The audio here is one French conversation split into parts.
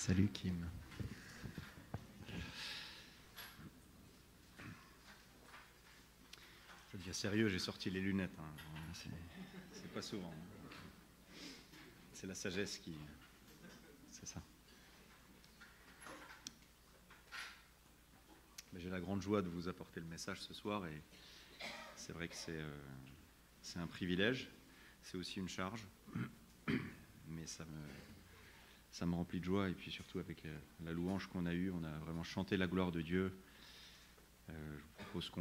Salut Kim. Ça devient sérieux, j'ai sorti les lunettes. C'est pas souvent. C'est la sagesse qui... C'est ça. Mais j'ai la grande joie de vous apporter le message ce soir et c'est vrai que c'est un privilège, c'est aussi une charge, mais ça me remplit de joie et puis surtout avec la louange qu'on a eue, on a vraiment chanté la gloire de Dieu. Je vous propose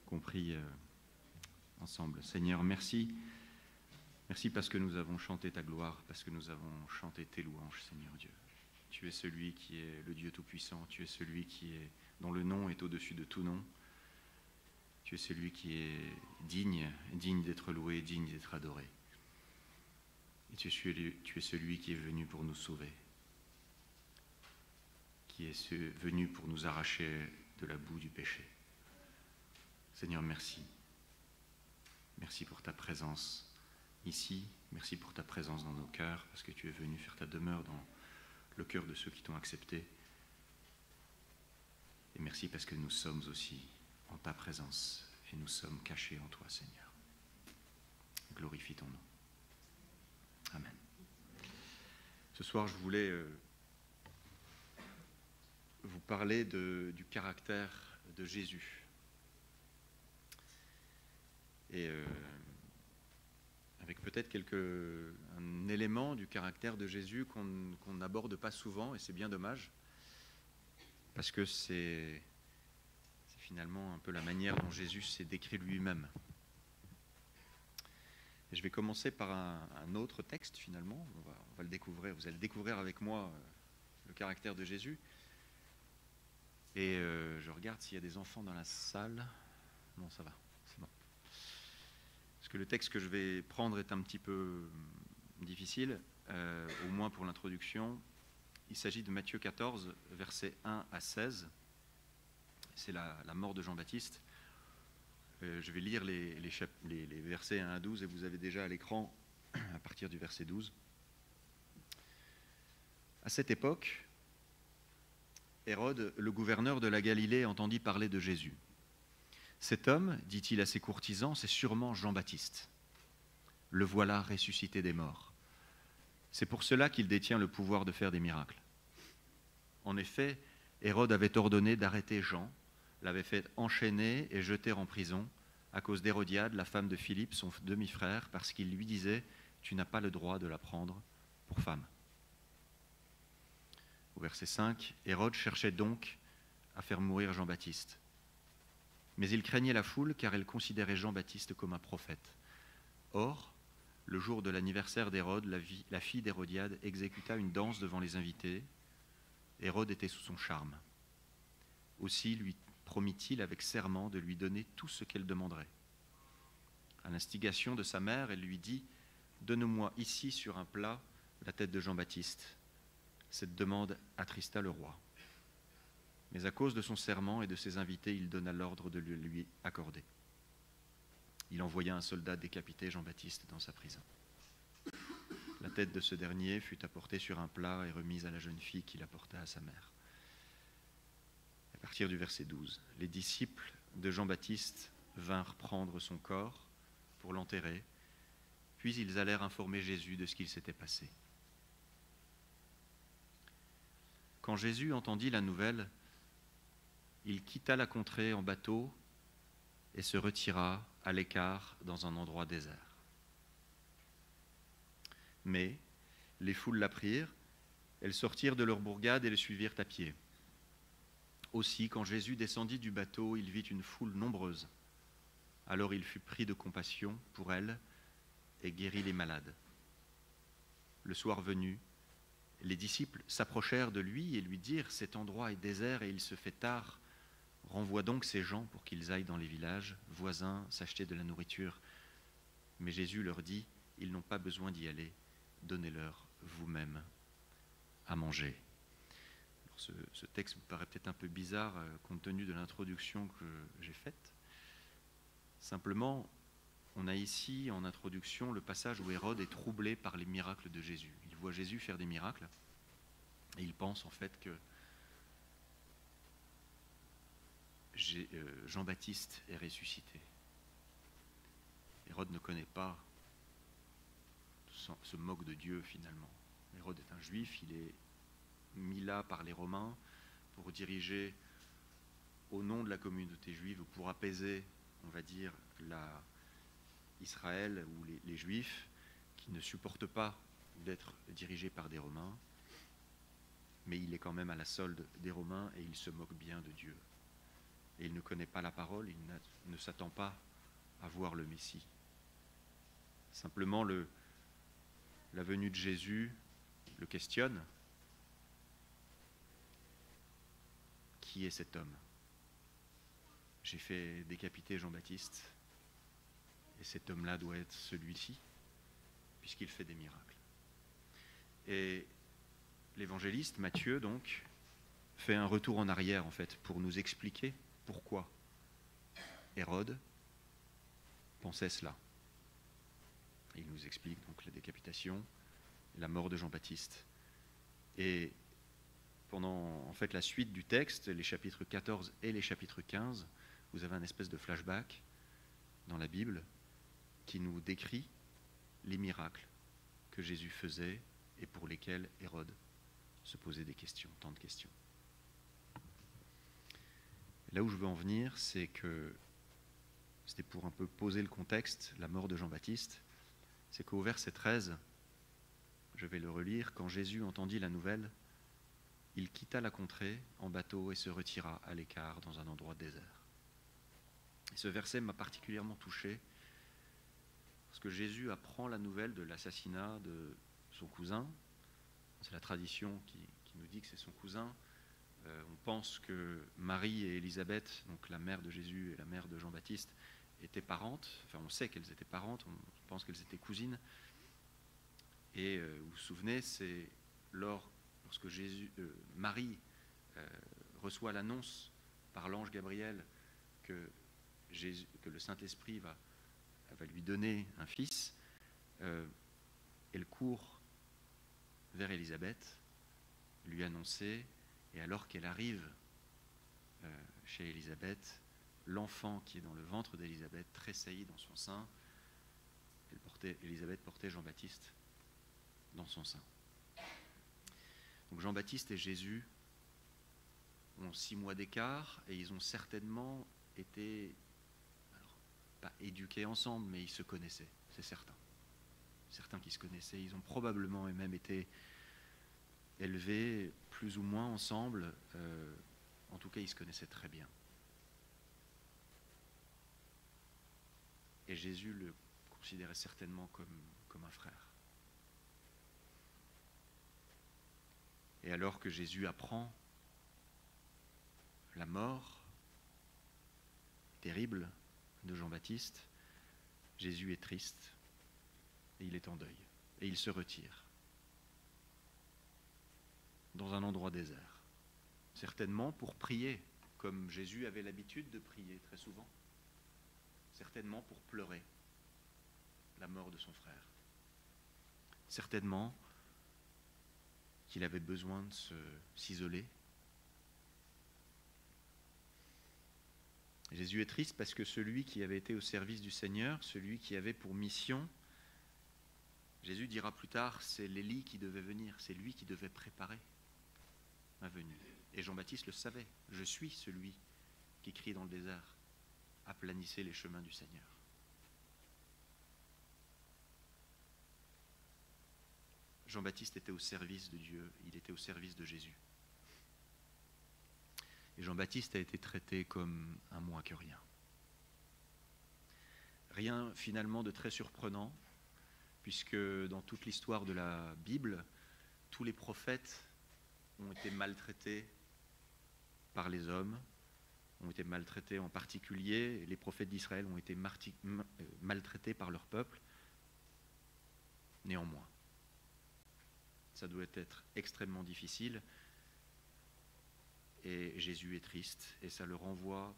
qu'on prie ensemble. Seigneur, merci. Merci parce que nous avons chanté ta gloire, parce que nous avons chanté tes louanges, Seigneur Dieu. Tu es celui qui est le Dieu Tout-Puissant, tu es celui dont le nom est au-dessus de tout nom. Tu es celui qui est digne d'être loué, digne d'être adoré. Et tu es celui qui est venu pour nous sauver, qui est venu pour nous arracher de la boue du péché. Seigneur, merci. Merci pour ta présence ici. Merci pour ta présence dans nos cœurs, parce que tu es venu faire ta demeure dans le cœur de ceux qui t'ont accepté. Et merci parce que nous sommes aussi en ta présence et nous sommes cachés en toi, Seigneur. Glorifie ton nom. Amen. Ce soir, je voulais vous parler du caractère de Jésus. Et avec peut-être un élément du caractère de Jésus qu'on n'aborde pas souvent, et c'est bien dommage, parce que c'est finalement un peu la manière dont Jésus s'est décrit lui-même. Et je vais commencer par un autre texte, finalement. On va le découvrir. Vous allez découvrir avec moi le caractère de Jésus. Et je regarde s'il y a des enfants dans la salle. Non, ça va, c'est bon. Parce que le texte que je vais prendre est un petit peu difficile, au moins pour l'introduction. Il s'agit de Matthieu 14, versets 1 à 16. C'est la mort de Jean-Baptiste. Je vais lire les versets 1 à 12 et vous avez déjà à l'écran à partir du verset 12. À cette époque, Hérode, le gouverneur de la Galilée, entendit parler de Jésus. Cet homme, dit-il à ses courtisans, c'est sûrement Jean-Baptiste. Le voilà ressuscité des morts. C'est pour cela qu'il détient le pouvoir de faire des miracles. En effet, Hérode avait ordonné d'arrêter Jean, l'avait fait enchaîner et jeter en prison à cause d'Hérodiade, la femme de Philippe, son demi-frère, parce qu'il lui disait « Tu n'as pas le droit de la prendre pour femme ». Au verset 5, Hérode cherchait donc à faire mourir Jean-Baptiste. Mais il craignait la foule car elle considérait Jean-Baptiste comme un prophète. Or, le jour de l'anniversaire d'Hérode, la fille d'Hérodiade exécuta une danse devant les invités. Hérode était sous son charme. Aussi lui promit-il avec serment de lui donner tout ce qu'elle demanderait. À l'instigation de sa mère, elle lui dit « Donne-moi ici sur un plat la tête de Jean-Baptiste ». Cette demande attrista le roi. Mais à cause de son serment et de ses invités, il donna l'ordre de le lui accorder. Il envoya un soldat décapiter Jean-Baptiste dans sa prison. La tête de ce dernier fut apportée sur un plat et remise à la jeune fille qui l'apporta à sa mère. À partir du verset 12, les disciples de Jean-Baptiste vinrent prendre son corps pour l'enterrer, puis ils allèrent informer Jésus de ce qu'il s'était passé. Quand Jésus entendit la nouvelle, il quitta la contrée en bateau et se retira à l'écart dans un endroit désert. Mais les foules l'apprirent, elles sortirent de leur bourgade et le suivirent à pied. Aussi, quand Jésus descendit du bateau, il vit une foule nombreuse. Alors il fut pris de compassion pour elle et guérit les malades. Le soir venu, les disciples s'approchèrent de lui et lui dirent « Cet endroit est désert et il se fait tard. Renvoie donc ces gens pour qu'ils aillent dans les villages voisins s'acheter de la nourriture. » Mais Jésus leur dit « Ils n'ont pas besoin d'y aller. Donnez-leur vous-même à manger. » Ce texte vous paraît peut-être un peu bizarre compte tenu de l'introduction que j'ai faite. Simplement, on a ici en introduction le passage où Hérode est troublé par les miracles de Jésus. Il voit Jésus faire des miracles Et il pense en fait que Jean-Baptiste est ressuscité. Hérode ne connaît pas, se moque de Dieu finalement. Hérode est un juif, il est mis là par les Romains pour diriger au nom de la communauté juive, ou pour apaiser, on va dire, Israël ou les Juifs qui ne supportent pas d'être dirigés par des Romains, mais il est quand même à la solde des Romains et il se moque bien de Dieu. Et il ne connaît pas la parole, il ne s'attend pas à voir le Messie. Simplement, la venue de Jésus le questionne. Qui est cet homme? J'ai fait décapiter Jean-Baptiste, et cet homme-là doit être celui-ci, puisqu'il fait des miracles. Et l'évangéliste Matthieu, donc, fait un retour en arrière, en fait, pour nous expliquer pourquoi Hérode pensait cela. Et il nous explique donc la décapitation, la mort de Jean-Baptiste. Et pendant en fait la suite du texte, les chapitres 14 et les chapitres 15, vous avez un espèce de flashback dans la Bible qui nous décrit les miracles que Jésus faisait et pour lesquels Hérode se posait des questions, tant de questions. Là où je veux en venir, c'est que c'était pour un peu poser le contexte, la mort de Jean-Baptiste, c'est qu'au verset 13, je vais le relire, quand Jésus entendit la nouvelle, il quitta la contrée en bateau et se retira à l'écart dans un endroit désert. Et ce verset m'a particulièrement touché parce que Jésus apprend la nouvelle de l'assassinat de son cousin. C'est la tradition qui nous dit que c'est son cousin. On pense que Marie et Élisabeth, donc la mère de Jésus et la mère de Jean-Baptiste, étaient parentes. Enfin, on sait qu'elles étaient parentes, on pense qu'elles étaient cousines. Et vous vous souvenez, c'est lorsque Marie reçoit l'annonce par l'ange Gabriel que le Saint-Esprit va lui donner un fils, elle court vers Élisabeth, lui annoncer, et alors qu'elle arrive chez Élisabeth, l'enfant qui est dans le ventre d'Élisabeth tressaillit dans son sein. Élisabeth portait Jean-Baptiste dans son sein. Donc Jean-Baptiste et Jésus ont 6 mois d'écart et ils ont certainement été, alors, pas éduqués ensemble, mais ils se connaissaient, c'est certain. Certains qui se connaissaient, ils ont probablement et même été élevés plus ou moins ensemble. En tout cas, ils se connaissaient très bien. Et Jésus le considérait certainement comme un frère. Et alors que Jésus apprend la mort terrible de Jean-Baptiste, Jésus est triste et il est en deuil. Et il se retire dans un endroit désert, certainement pour prier, comme Jésus avait l'habitude de prier très souvent, certainement pour pleurer la mort de son frère, certainement qu'il avait besoin de s'isoler. Jésus est triste parce que celui qui avait été au service du Seigneur, celui qui avait pour mission, Jésus dira plus tard, c'est l'Élie qui devait venir, c'est lui qui devait préparer ma venue. Et Jean-Baptiste le savait, je suis celui qui crie dans le désert, aplanissez les chemins du Seigneur. Jean-Baptiste était au service de Dieu, il était au service de Jésus. Et Jean-Baptiste a été traité comme un moins que rien. Rien finalement de très surprenant, puisque dans toute l'histoire de la Bible, tous les prophètes ont été maltraités par les hommes, ont été maltraités en particulier, les prophètes d'Israël ont été maltraités par leur peuple. Néanmoins, ça doit être extrêmement difficile. Et Jésus est triste, et ça le renvoie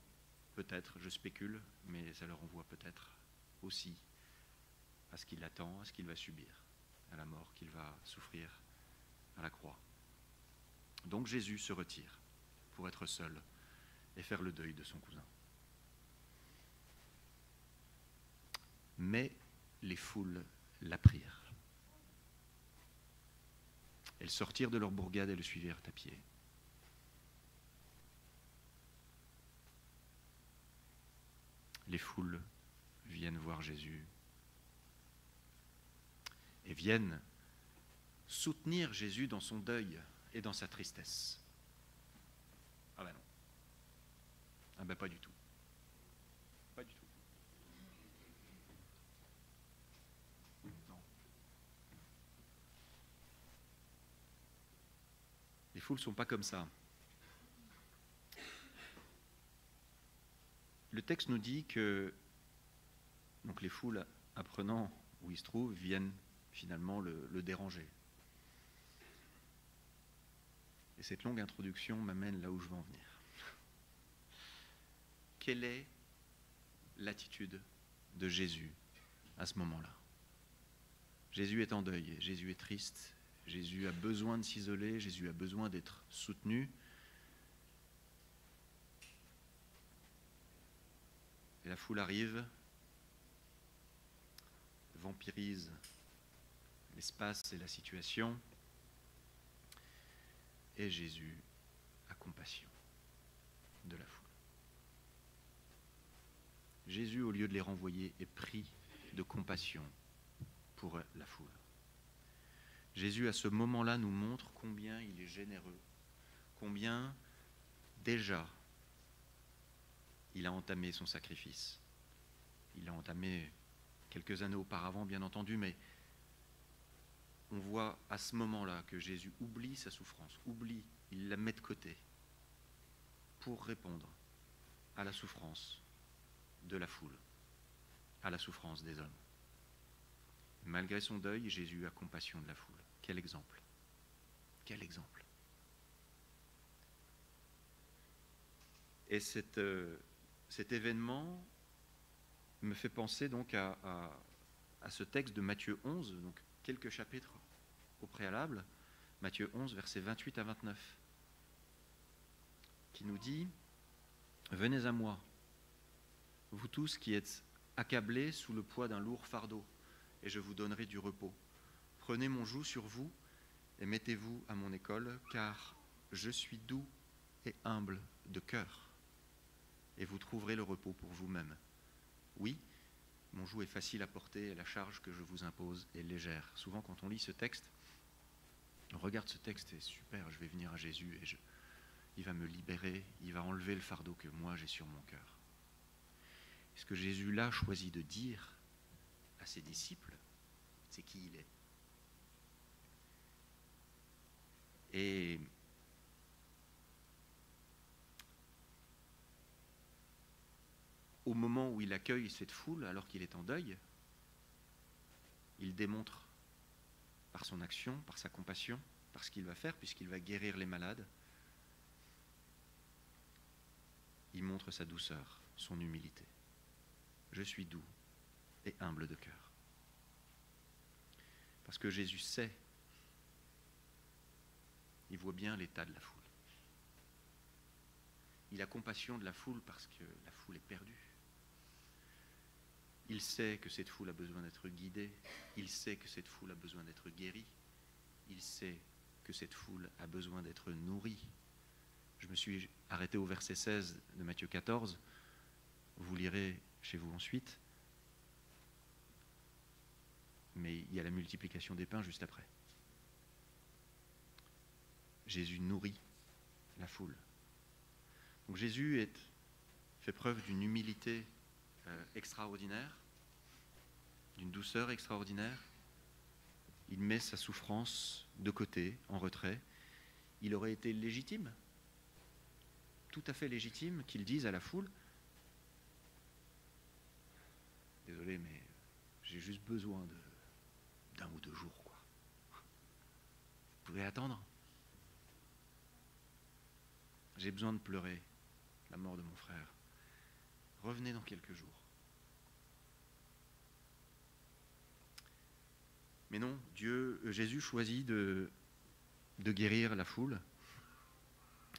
peut-être, je spécule, mais ça le renvoie peut-être aussi à ce qu'il attend, à ce qu'il va subir, à la mort qu'il va souffrir à la croix. Donc Jésus se retire pour être seul et faire le deuil de son cousin. Mais les foules l'apprirent. Elles sortirent de leur bourgade et le suivirent à pied. Les foules viennent voir Jésus et viennent soutenir Jésus dans son deuil et dans sa tristesse. Ah ben non. Ah ben pas du tout. Pas du tout. Non. Les foules ne sont pas comme ça. Le texte nous dit que donc les foules, apprenant où il se trouve, viennent finalement le déranger. Et cette longue introduction m'amène là où je veux en venir. Quelle est l'attitude de Jésus à ce moment-là? Jésus est en deuil, Jésus est triste, Jésus a besoin de s'isoler, Jésus a besoin d'être soutenu. Et la foule arrive, vampirise l'espace et la situation, et Jésus a compassion de la foule. Jésus, au lieu de les renvoyer, est pris de compassion pour la foule. Jésus, à ce moment-là, nous montre combien il est généreux, combien déjà il a entamé son sacrifice. Il l'a entamé quelques années auparavant, bien entendu, mais on voit à ce moment-là que Jésus oublie sa souffrance, il la met de côté pour répondre à la souffrance de la foule, à la souffrance des hommes. Malgré son deuil, Jésus a compassion de la foule. Quel exemple! Quel exemple! Et cet événement me fait penser donc à ce texte de Matthieu 11, donc quelques chapitres au préalable, Matthieu 11, versets 28 à 29, qui nous dit « Venez à moi, vous tous qui êtes accablés sous le poids d'un lourd fardeau, et je vous donnerai du repos. Prenez mon joug sur vous et mettez-vous à mon école, car je suis doux et humble de cœur, et vous trouverez le repos pour vous-même. Oui, mon joug est facile à porter et la charge que je vous impose est légère. » Souvent, quand on lit ce texte, on regarde ce texte et super, je vais venir à Jésus et il va me libérer, il va enlever le fardeau que moi j'ai sur mon cœur. Et ce que Jésus là choisit de dire à ses disciples, c'est qui il est. Et au moment où il accueille cette foule, alors qu'il est en deuil, il démontre par son action, par sa compassion, par ce qu'il va faire, puisqu'il va guérir les malades, il montre sa douceur, son humilité. Je suis doux et humble de cœur. Parce que Jésus sait, il voit bien l'état de la foule. Il a compassion de la foule parce que la foule est perdue. Il sait que cette foule a besoin d'être guidée. Il sait que cette foule a besoin d'être guérie. Il sait que cette foule a besoin d'être nourrie. Je me suis arrêté au verset 16 de Matthieu 14. Vous lirez chez vous ensuite. Mais il y a la multiplication des pains juste après. Jésus nourrit la foule. Donc Jésus fait preuve d'une humilité extraordinaire, d'une douceur extraordinaire. Il met sa souffrance de côté, en retrait. Il aurait été légitime, tout à fait légitime, qu'il dise à la foule « Désolé, mais j'ai juste besoin d'un ou 2 jours, quoi. Vous pouvez attendre ? J'ai besoin de pleurer la mort de mon frère. Revenez dans quelques jours. » Mais non, Jésus choisit de guérir la foule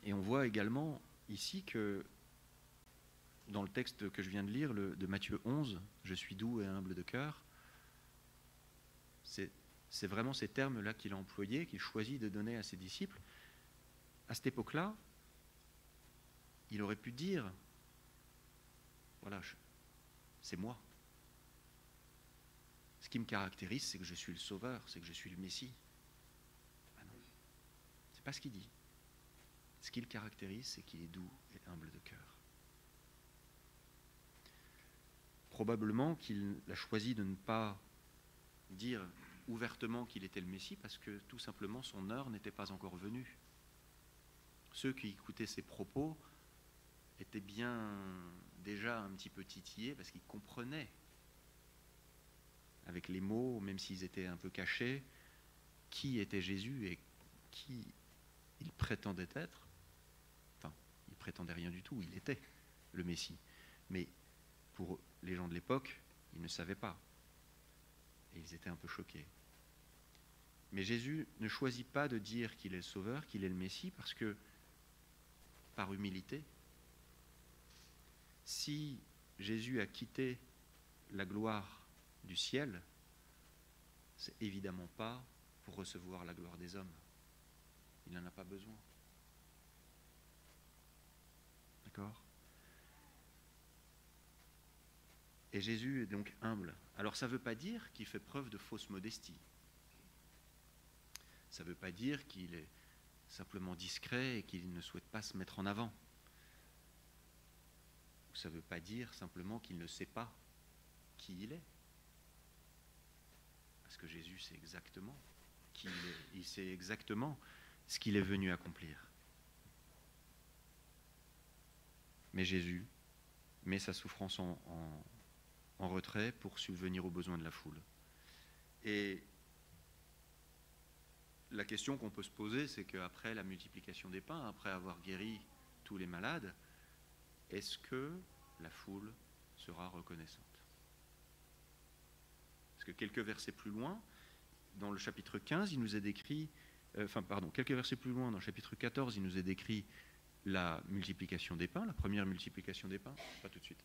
Et on voit également ici que dans le texte que je viens de lire, de Matthieu 11, « Je suis doux et humble de cœur », c'est vraiment ces termes-là qu'il a employés, qu'il choisit de donner à ses disciples. À cette époque-là, il aurait pu dire, voilà, c'est moi. Ce qui me caractérise, c'est que je suis le Sauveur, c'est que je suis le Messie. Ah non, c'est pas ce qu'il dit. Ce qui le caractérise, c'est qu'il est doux et humble de cœur. Probablement qu'il a choisi de ne pas dire ouvertement qu'il était le Messie parce que tout simplement son heure n'était pas encore venue. Ceux qui écoutaient ses propos étaient bien déjà un petit peu titillés parce qu'ils comprenaient avec les mots, même s'ils étaient un peu cachés, qui était Jésus et qui il prétendait être. Enfin, il prétendait rien du tout, il était le Messie. Mais pour les gens de l'époque, ils ne savaient pas. Et ils étaient un peu choqués. Mais Jésus ne choisit pas de dire qu'il est le Sauveur, qu'il est le Messie, parce que, par humilité, si Jésus a quitté la gloire du ciel, c'est évidemment pas pour recevoir la gloire des hommes. Il n'en a pas besoin. D'accord ? Et Jésus est donc humble. Alors ça ne veut pas dire qu'il fait preuve de fausse modestie. Ça ne veut pas dire qu'il est simplement discret et qu'il ne souhaite pas se mettre en avant. Ça ne veut pas dire simplement qu'il ne sait pas qui il est. Parce que Jésus sait exactement qui il est. Il sait exactement ce qu'il est venu accomplir. Mais Jésus met sa souffrance en retrait pour subvenir aux besoins de la foule. Et la question qu'on peut se poser, c'est qu'après la multiplication des pains, après avoir guéri tous les malades, est-ce que la foule sera reconnaissante ? Parce que quelques versets plus loin, dans le chapitre 15, il nous est décrit, quelques versets plus loin, dans le chapitre 14, il nous est décrit la multiplication des pains, la première multiplication des pains, pas tout de suite.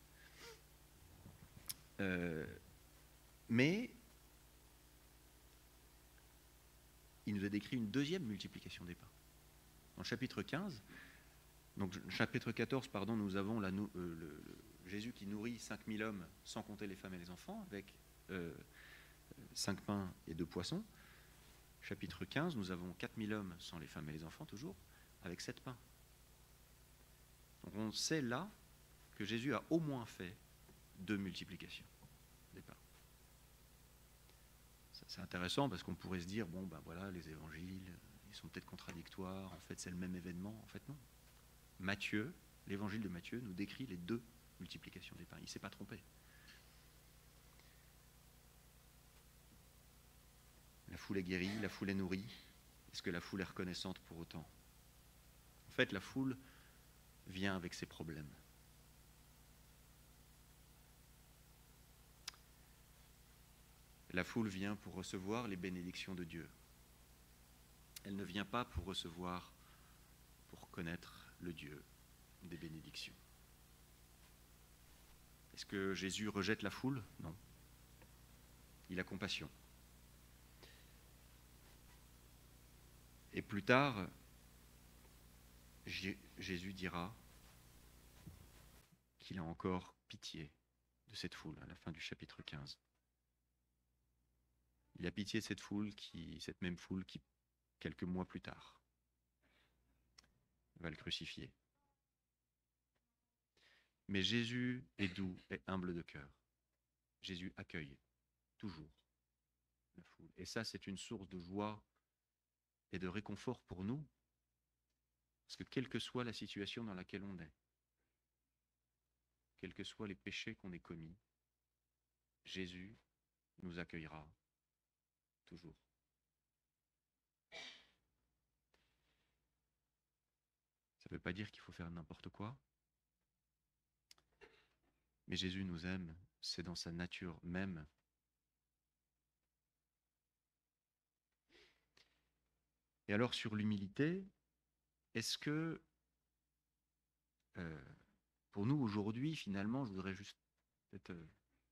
Mais il nous a décrit une deuxième multiplication des pains. Dans le chapitre 15, donc chapitre 14, nous avons Jésus qui nourrit 5000 hommes sans compter les femmes et les enfants, avec 5 pains et 2 poissons. Chapitre 15, nous avons 4000 hommes sans les femmes et les enfants, toujours, avec 7 pains. Donc on sait là que Jésus a au moins fait 2 multiplications des pains. C'est intéressant parce qu'on pourrait se dire, bon, ben voilà, les évangiles, ils sont peut-être contradictoires, en fait c'est le même événement. En fait non. Matthieu, l'évangile de Matthieu nous décrit les 2 multiplications des pains. Il ne s'est pas trompé. La foule est guérie, la foule est nourrie. Est-ce que la foule est reconnaissante pour autant ? En fait, la foule vient avec ses problèmes. La foule vient pour recevoir les bénédictions de Dieu. Elle ne vient pas pour recevoir, pour connaître le Dieu des bénédictions. Est-ce que Jésus rejette la foule ? Non. Il a compassion. Et plus tard, Jésus dira qu'il a encore pitié de cette foule à la fin du chapitre 15. Il a pitié de cette même foule qui, quelques mois plus tard, va le crucifier. Mais Jésus est doux et humble de cœur. Jésus accueille toujours la foule. Et ça, c'est une source de joie et de réconfort pour nous, parce que quelle que soit la situation dans laquelle on est, quels que soient les péchés qu'on ait commis, Jésus nous accueillera toujours. Ça ne veut pas dire qu'il faut faire n'importe quoi, mais Jésus nous aime, c'est dans sa nature même. Et alors sur l'humilité, est-ce que Pour nous, aujourd'hui, finalement, je voudrais juste peut-être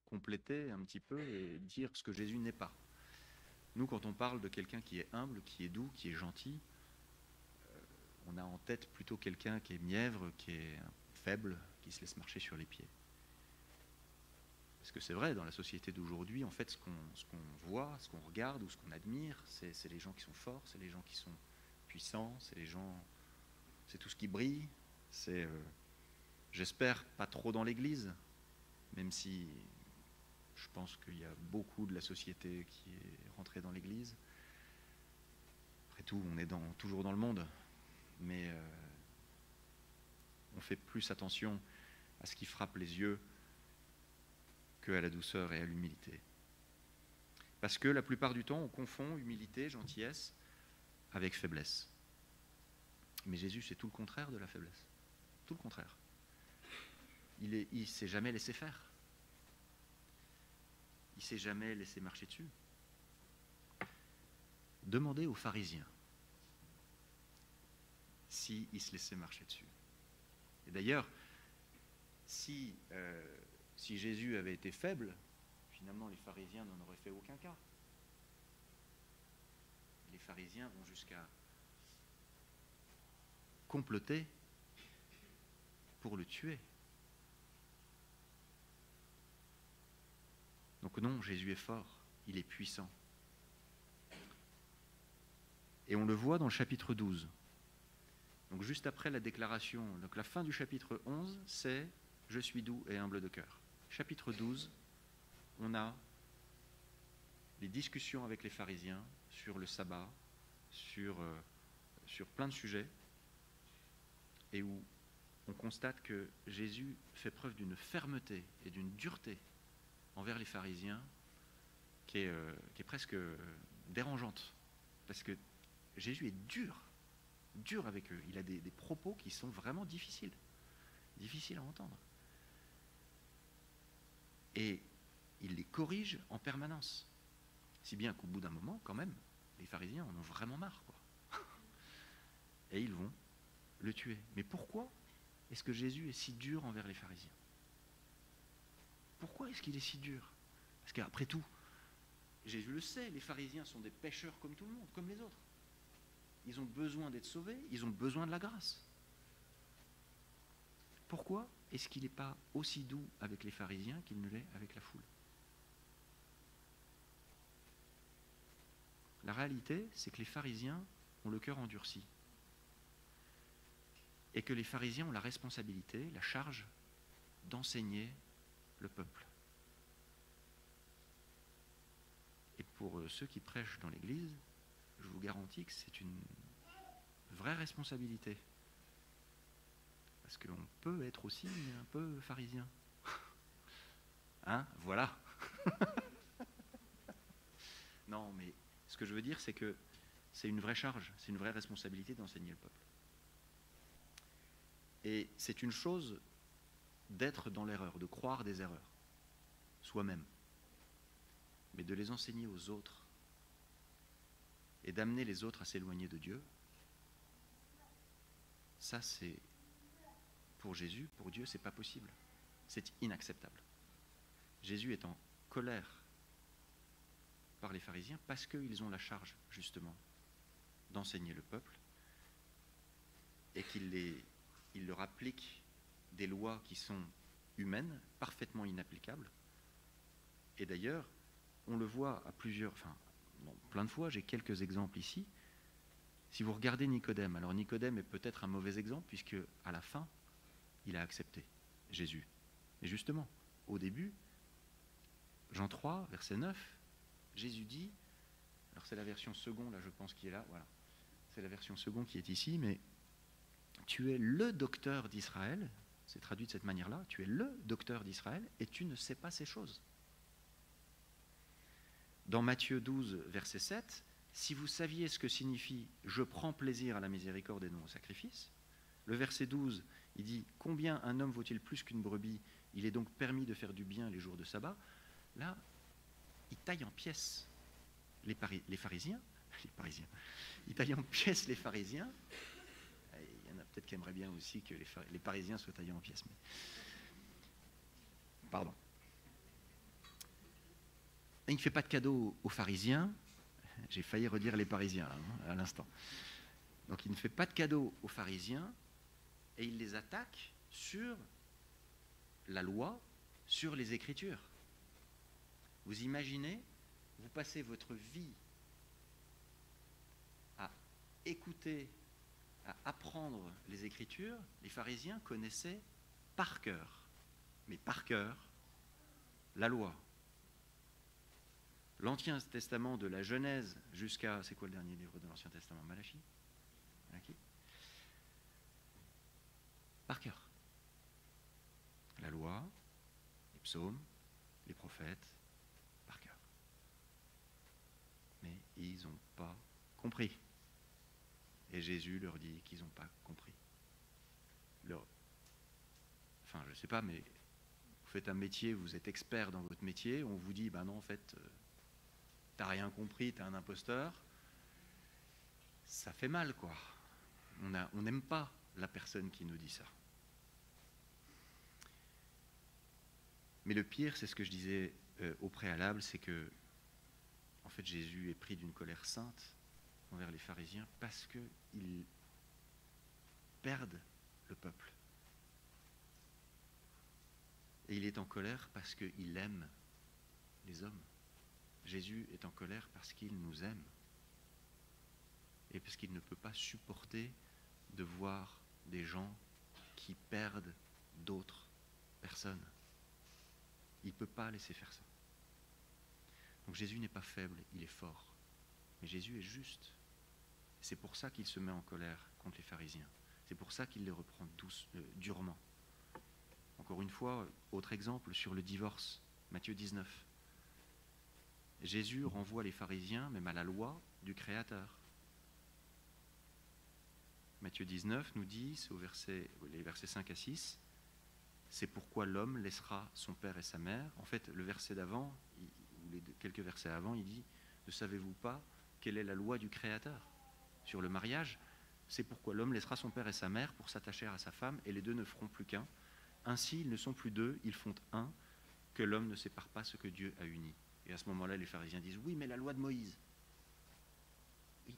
compléter un petit peu et dire ce que Jésus n'est pas. Nous, quand on parle de quelqu'un qui est humble, qui est doux, qui est gentil, on a en tête plutôt quelqu'un qui est mièvre, qui est faible, qui se laisse marcher sur les pieds. Parce que c'est vrai, dans la société d'aujourd'hui, en fait, ce qu'on voit, ce qu'on regarde ou ce qu'on admire, c'est les gens qui sont forts, c'est les gens qui sont puissants, c'est tout ce qui brille. C'est, j'espère, pas trop dans l'Église, même si je pense qu'il y a beaucoup de la société qui est rentrée dans l'Église. Après tout, on est toujours dans le monde, mais on fait plus attention à ce qui frappe les yeux qu'à la douceur et à l'humilité. Parce que la plupart du temps, on confond humilité, gentillesse avec faiblesse. Mais Jésus, c'est tout le contraire de la faiblesse. Tout le contraire. Il ne s'est jamais laissé faire. Il ne s'est jamais laissé marcher dessus. Demandez aux pharisiens s'ils se laissaient marcher dessus. Et d'ailleurs, si Jésus avait été faible, finalement les pharisiens n'en auraient fait aucun cas. Les pharisiens vont jusqu'à comploter pour le tuer. Donc non, Jésus est fort, il est puissant. Et on le voit dans le chapitre 12. Donc juste après la déclaration, donc la fin du chapitre 11, c'est « Je suis doux et humble de cœur ». Chapitre 12, on a les discussions avec les pharisiens sur le sabbat, sur plein de sujets, et où on constate que Jésus fait preuve d'une fermeté et d'une dureté envers les pharisiens qui est presque dérangeante. Parce que Jésus est dur avec eux. Il a des propos qui sont vraiment difficiles à entendre. Et il les corrige en permanence. Si bien qu'au bout d'un moment, quand même, les pharisiens en ont vraiment marre, quoi. Et ils vont le tuer. Mais pourquoi est-ce que Jésus est si dur envers les pharisiens? Pourquoi est-ce qu'il est si dur? Parce qu'après tout, Jésus le sait, les pharisiens sont des pécheurs comme tout le monde, comme les autres. Ils ont besoin d'être sauvés, ils ont besoin de la grâce. Pourquoi est-ce qu'il n'est pas aussi doux avec les pharisiens qu'il ne l'est avec la foule? La réalité, c'est que les pharisiens ont le cœur endurci. Et que les pharisiens ont la responsabilité, la charge d'enseigner le peuple. Et pour ceux qui prêchent dans l'Église, je vous garantis que c'est une vraie responsabilité. Parce qu'on peut être aussi un peu pharisien. Hein? Voilà. Non, mais ce que je veux dire, c'est que c'est une vraie charge, c'est une vraie responsabilité d'enseigner le peuple. Et c'est une chose d'être dans l'erreur, de croire des erreurs, soi-même. Mais de les enseigner aux autres et d'amener les autres à s'éloigner de Dieu, ça c'est, pour Jésus, pour Dieu, c'est pas possible. C'est inacceptable. Jésus est en colère par les pharisiens parce qu'ils ont la charge, justement, d'enseigner le peuple et qu'il leur applique des lois qui sont humaines, parfaitement inapplicables. Et d'ailleurs, on le voit à plein de fois, j'ai quelques exemples ici. Si vous regardez Nicodème, alors Nicodème est peut-être un mauvais exemple puisque à la fin, il a accepté Jésus. Et justement, au début, Jean 3, verset 9, Jésus dit, alors c'est la version seconde, là je pense qui est là, voilà, c'est la version seconde qui est ici, mais tu es le docteur d'Israël, c'est traduit de cette manière-là, tu es le docteur d'Israël et tu ne sais pas ces choses. Dans Matthieu 12, verset 7, si vous saviez ce que signifie « je prends plaisir à la miséricorde et non au sacrifice », le verset 12, il dit « combien un homme vaut-il plus qu'une brebis? Il est donc permis de faire du bien les jours de sabbat ». Là, il taille en pièces les Parisiens, ils taillent en pièces les pharisiens. Il y en a peut-être qui aimerait bien aussi que les Parisiens soient taillés en pièces. Mais... Pardon. Et il ne fait pas de cadeau aux pharisiens. J'ai failli redire les Parisiens là, à l'instant. Donc il ne fait pas de cadeau aux pharisiens et il les attaque sur la loi, sur les Écritures. Vous imaginez, vous passez votre vie à écouter, à apprendre les Écritures. Les pharisiens connaissaient par cœur, mais par cœur, la loi. L'Ancien Testament de la Genèse jusqu'à... C'est quoi le dernier livre de l'Ancien Testament? Malachie? Malachie? Par cœur. La loi, les psaumes, les prophètes, par cœur. Mais ils n'ont pas compris. Et Jésus leur dit qu'ils n'ont pas compris. Enfin, je ne sais pas, mais vous faites un métier, vous êtes expert dans votre métier, on vous dit, ben non, en fait... t'as rien compris, t'es un imposteur, ça fait mal, quoi. On n'aime pas la personne qui nous dit ça. Mais le pire, c'est ce que je disais au préalable, c'est que, en fait, Jésus est pris d'une colère sainte envers les pharisiens parce qu'ils perdent le peuple. Et il est en colère parce qu'il aime les hommes. Jésus est en colère parce qu'il nous aime et parce qu'il ne peut pas supporter de voir des gens qui perdent d'autres personnes. Il ne peut pas laisser faire ça. Donc Jésus n'est pas faible, il est fort. Mais Jésus est juste. C'est pour ça qu'il se met en colère contre les pharisiens. C'est pour ça qu'il les reprend durement. Encore une fois, autre exemple sur le divorce, Matthieu 19. Jésus renvoie les pharisiens même à la loi du Créateur. Matthieu 19 nous dit, c'est les versets 5 à 6, c'est pourquoi l'homme laissera son père et sa mère. En fait, le verset d'avant, ou quelques versets avant, il dit, ne savez-vous pas quelle est la loi du Créateur sur le mariage? C'est pourquoi l'homme laissera son père et sa mère pour s'attacher à sa femme, et les deux ne feront plus qu'un. Ainsi, ils ne sont plus deux, ils font un, que l'homme ne sépare pas ce que Dieu a uni. Et à ce moment-là, les pharisiens disent, oui, mais la loi de Moïse. Oui,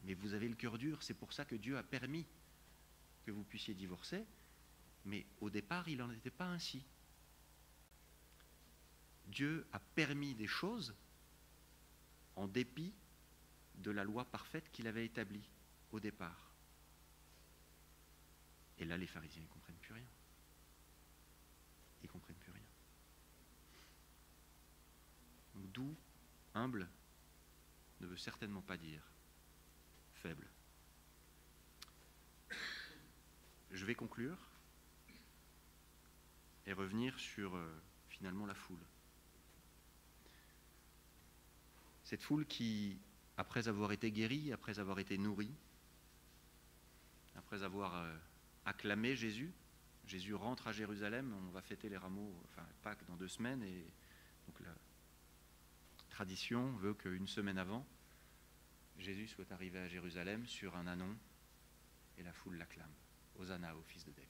mais vous avez le cœur dur, c'est pour ça que Dieu a permis que vous puissiez divorcer, mais au départ, il n'en était pas ainsi. Dieu a permis des choses en dépit de la loi parfaite qu'il avait établie au départ. Et là, les pharisiens ne comprennent plus rien. Ils ne comprennent plus rien. Donc, d'où humble ne veut certainement pas dire faible. Je vais conclure et revenir sur finalement la foule. Cette foule qui, après avoir été guérie, après avoir été nourrie, après avoir acclamé Jésus, Jésus rentre à Jérusalem, on va fêter les rameaux, enfin Pâques dans 2 semaines, et donc la tradition veut qu'une semaine avant, Jésus soit arrivé à Jérusalem sur un ânon, et la foule l'acclame. Hosanna au fils de David.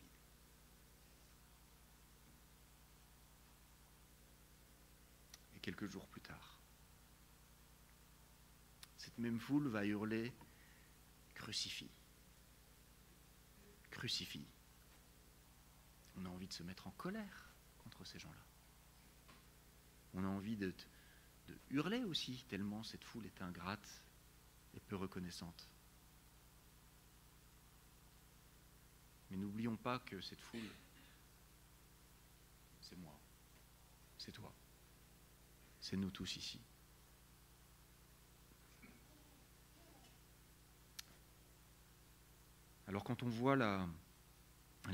Et quelques jours plus tard, cette même foule va hurler « Crucifie ! Crucifie !» On a envie de se mettre en colère contre ces gens-là. On a envie de hurler aussi, tellement cette foule est ingrate et peu reconnaissante. Mais n'oublions pas que cette foule, c'est moi, c'est toi, c'est nous tous ici. Alors quand on voit la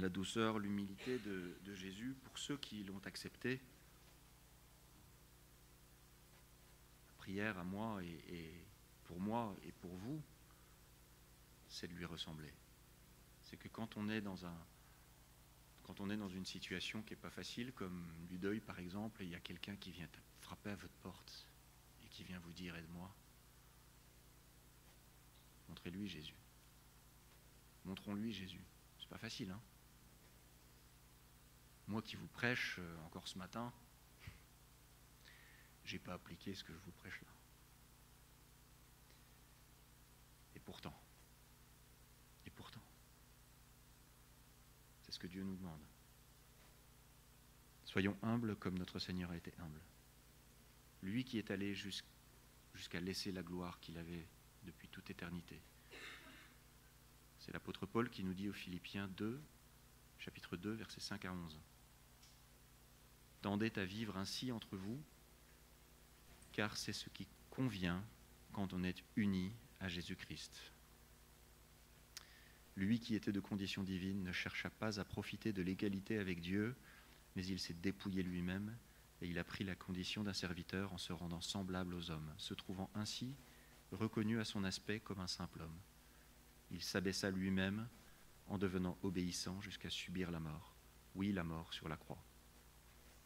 douceur, l'humilité de Jésus, pour ceux qui l'ont accepté, la prière à moi et pour moi et pour vous, c'est de lui ressembler. C'est que quand on est dans une situation qui n'est pas facile, comme du deuil par exemple, et il y a quelqu'un qui vient frapper à votre porte et qui vient vous dire « aide-moi », montrez-lui Jésus. Montrons-lui Jésus. pas facile, hein. Moi qui vous prêche encore ce matin, j'ai pas appliqué ce que je vous prêche là. Et pourtant, c'est ce que Dieu nous demande. Soyons humbles comme notre Seigneur a été humble. Lui qui est allé jusqu'à laisser la gloire qu'il avait depuis toute éternité. C'est l'apôtre Paul qui nous dit aux Philippiens 2, chapitre 2, versets 5 à 11. Tendez à vivre ainsi entre vous, car c'est ce qui convient quand on est uni à Jésus-Christ. Lui qui était de condition divine ne chercha pas à profiter de l'égalité avec Dieu, mais il s'est dépouillé lui-même et il a pris la condition d'un serviteur en se rendant semblable aux hommes, se trouvant ainsi reconnu à son aspect comme un simple homme. Il s'abaissa lui-même en devenant obéissant jusqu'à subir la mort, oui, la mort sur la croix.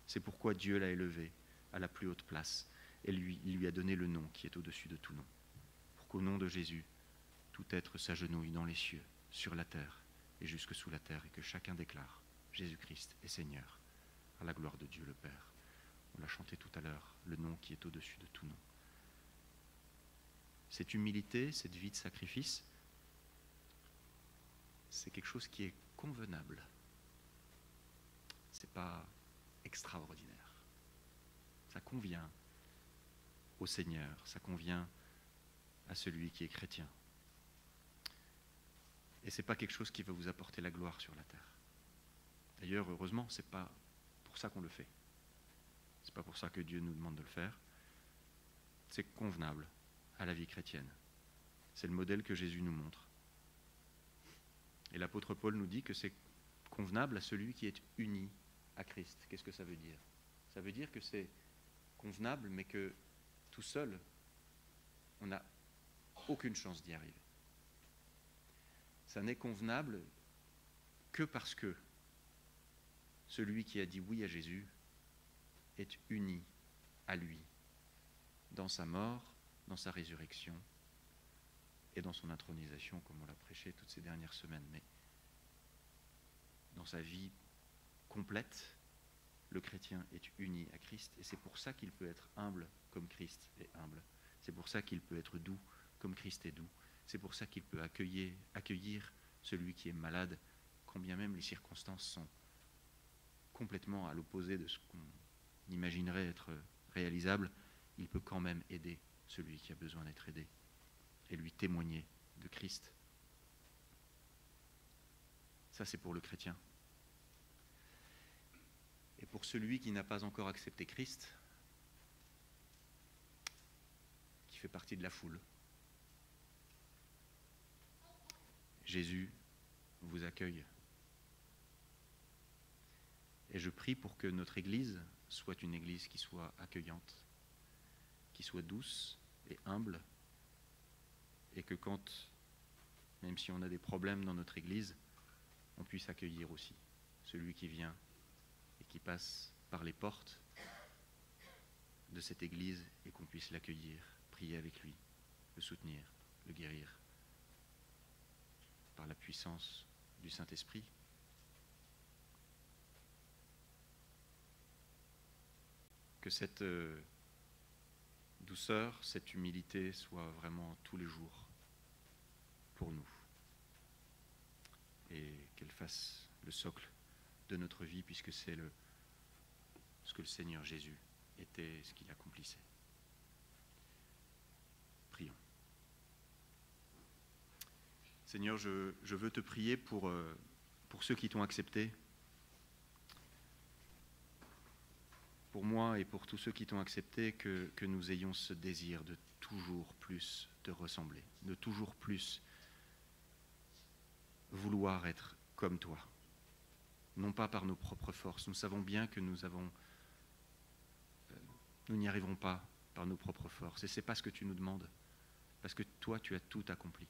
C'est pourquoi Dieu l'a élevé à la plus haute place et il lui a donné le nom qui est au-dessus de tout nom, pour qu'au nom de Jésus, tout être s'agenouille dans les cieux, sur la terre et jusque sous la terre, et que chacun déclare Jésus-Christ est Seigneur, à la gloire de Dieu le Père. On l'a chanté tout à l'heure, le nom qui est au-dessus de tout nom. Cette humilité, cette vie de sacrifice, c'est quelque chose qui est convenable. C'est pas extraordinaire. Ça convient au Seigneur, ça convient à celui qui est chrétien. Et ce n'est pas quelque chose qui va vous apporter la gloire sur la terre. D'ailleurs, heureusement, ce n'est pas pour ça qu'on le fait. Ce n'est pas pour ça que Dieu nous demande de le faire. C'est convenable à la vie chrétienne. C'est le modèle que Jésus nous montre. Et l'apôtre Paul nous dit que c'est convenable à celui qui est uni à Christ. Qu'est-ce que ça veut dire? Ça veut dire que c'est convenable, mais que tout seul, on n'a aucune chance d'y arriver. Ça n'est convenable que parce que celui qui a dit oui à Jésus est uni à lui dans sa mort, dans sa résurrection et dans son intronisation, comme on l'a prêché toutes ces dernières semaines. Mais dans sa vie complète, le chrétien est uni à Christ, et c'est pour ça qu'il peut être humble comme Christ est humble. C'est pour ça qu'il peut être doux comme Christ est doux. C'est pour ça qu'il peut accueillir celui qui est malade, quand bien même les circonstances sont complètement à l'opposé de ce qu'on imaginerait être réalisable. Il peut quand même aider celui qui a besoin d'être aidé et lui témoigner de Christ. Ça, c'est pour le chrétien. Et pour celui qui n'a pas encore accepté Christ, qui fait partie de la foule, Jésus vous accueille. Et je prie pour que notre Église soit une Église qui soit accueillante, qui soit douce et humble, et que quand, même si on a des problèmes dans notre Église, on puisse accueillir aussi celui qui vient et qui passe par les portes de cette Église, et qu'on puisse l'accueillir, prier avec lui, le soutenir, le guérir, par la puissance du Saint-Esprit. Que cette douceur, cette humilité soit vraiment tous les jours pour nous, et qu'elle fasse le socle de notre vie, puisque c'est ce que le Seigneur Jésus était, ce qu'il accomplissait. Prions. Seigneur, je veux te prier pour ceux qui t'ont accepté, pour moi et pour tous ceux qui t'ont accepté, que nous ayons ce désir de toujours plus te ressembler, de toujours plus vouloir être comme toi, non pas par nos propres forces. Nous savons bien que nous n'y arriverons pas par nos propres forces, et ce n'est pas ce que tu nous demandes, parce que toi, tu as tout accompli.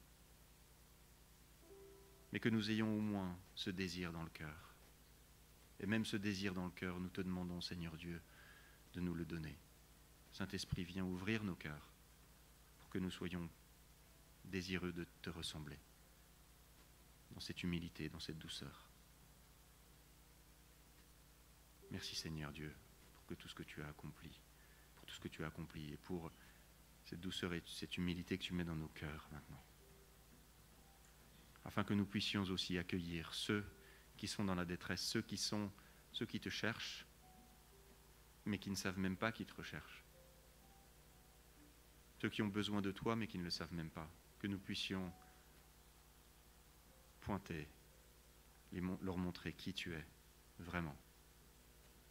Mais que nous ayons au moins ce désir dans le cœur. Et même ce désir dans le cœur, nous te demandons, Seigneur Dieu, de nous le donner. Saint-Esprit, viens ouvrir nos cœurs pour que nous soyons désireux de te ressembler. dans cette humilité, dans cette douceur. Merci Seigneur Dieu pour tout ce que tu as accompli, pour tout ce que tu as accompli et pour cette douceur et cette humilité que tu mets dans nos cœurs maintenant. Afin que nous puissions aussi accueillir ceux qui sont dans la détresse, ceux qui te cherchent, mais qui ne savent même pas qu'ils te recherchent. Ceux qui ont besoin de toi, mais qui ne le savent même pas. Que nous puissions pointer, leur montrer qui tu es, vraiment,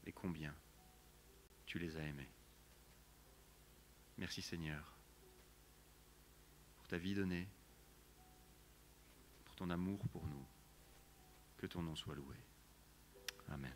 et combien tu les as aimés. Merci Seigneur, pour ta vie donnée, pour ton amour pour nous. Que ton nom soit loué. Amen.